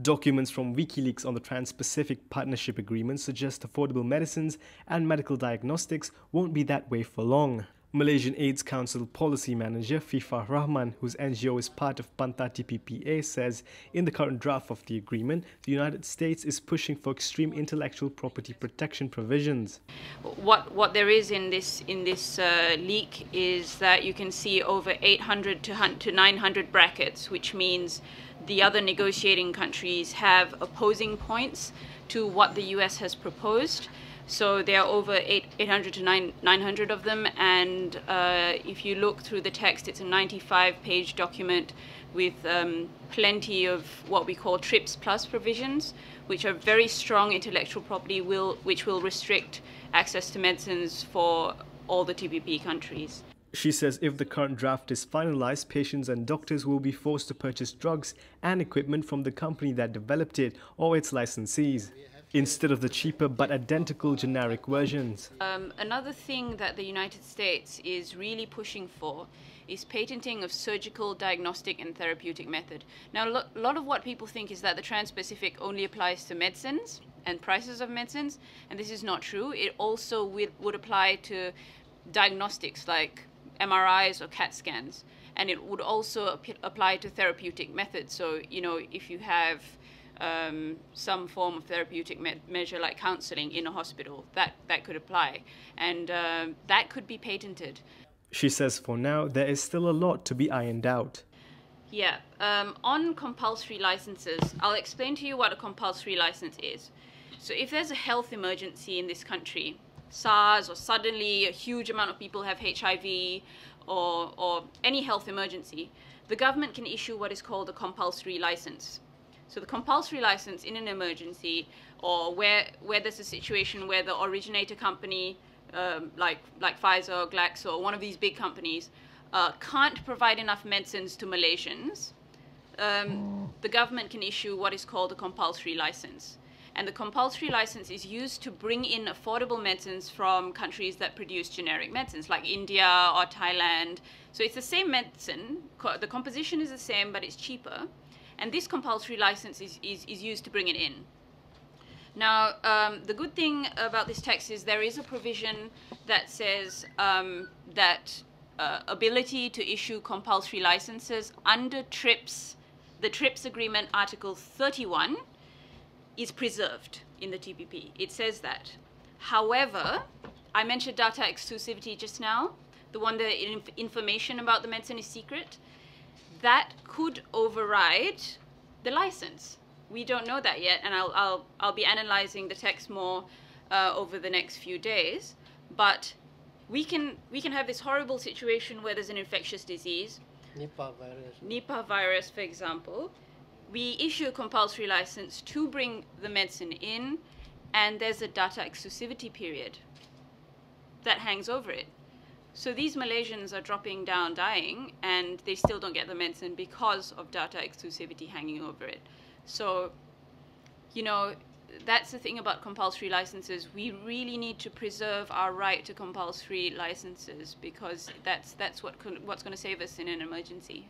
Documents from WikiLeaks on the Trans-Pacific Partnership Agreement suggest affordable medicines and medical diagnostics won't be that way for long. Malaysian AIDS Council policy manager Fifa Rahman, whose NGO is part of Bantah TPPA, says in the current draft of the agreement, the United States is pushing for extreme intellectual property protection provisions. What there is in this leak is that you can see over 800 to 900 brackets, which means the other negotiating countries have opposing points to what the US has proposed. So there are over 800 to 900 of them, and if you look through the text, it's a 95-page document with plenty of what we call TRIPS plus provisions, which are very strong intellectual property, which will restrict access to medicines for all the TPP countries. She says if the current draft is finalized, patients and doctors will be forced to purchase drugs and equipment from the company that developed it or its licensees, instead of the cheaper but identical generic versions. Another thing that the United States is really pushing for is patenting of surgical, diagnostic and therapeutic method. Now, a lot of what people think is that the Trans-Pacific only applies to medicines and prices of medicines, and this is not true. It also would apply to diagnostics like MRIs or CAT scans, and it would also apply to therapeutic methods. So, you know, if you have some form of therapeutic measure like counseling in a hospital, that could apply, and that could be patented. She says for now there is still a lot to be ironed out. Yeah, on compulsory licenses, I'll explain to you what a compulsory license is. So if there's a health emergency in this country, SARS, or suddenly a huge amount of people have HIV, or any health emergency, the government can issue what is called a compulsory license. So the compulsory license in an emergency, or where there's a situation where the originator company, like Pfizer or Glaxo, or one of these big companies, can't provide enough medicines to Malaysians, the government can issue what is called a compulsory license. And the compulsory license is used to bring in affordable medicines from countries that produce generic medicines, like India or Thailand. So it's the same medicine, the composition is the same, but it's cheaper. And this compulsory license is used to bring it in. Now, the good thing about this text is there is a provision that says that ability to issue compulsory licenses under TRIPS, the TRIPS Agreement Article 31, is preserved in the TPP. It says that. However, I mentioned data exclusivity just now, the one that information about the medicine is secret. That could override the license. We don't know that yet, and I'll be analyzing the text more over the next few days. But we can have this horrible situation where there's an infectious disease, Nipah virus, for example. We issue a compulsory license to bring the medicine in, and there's a data exclusivity period that hangs over it. So these Malaysians are dropping down, dying, and they still don't get the medicine because of data exclusivity hanging over it. So, you know, that's the thing about compulsory licenses. We really need to preserve our right to compulsory licenses, because that's what's going to save us in an emergency.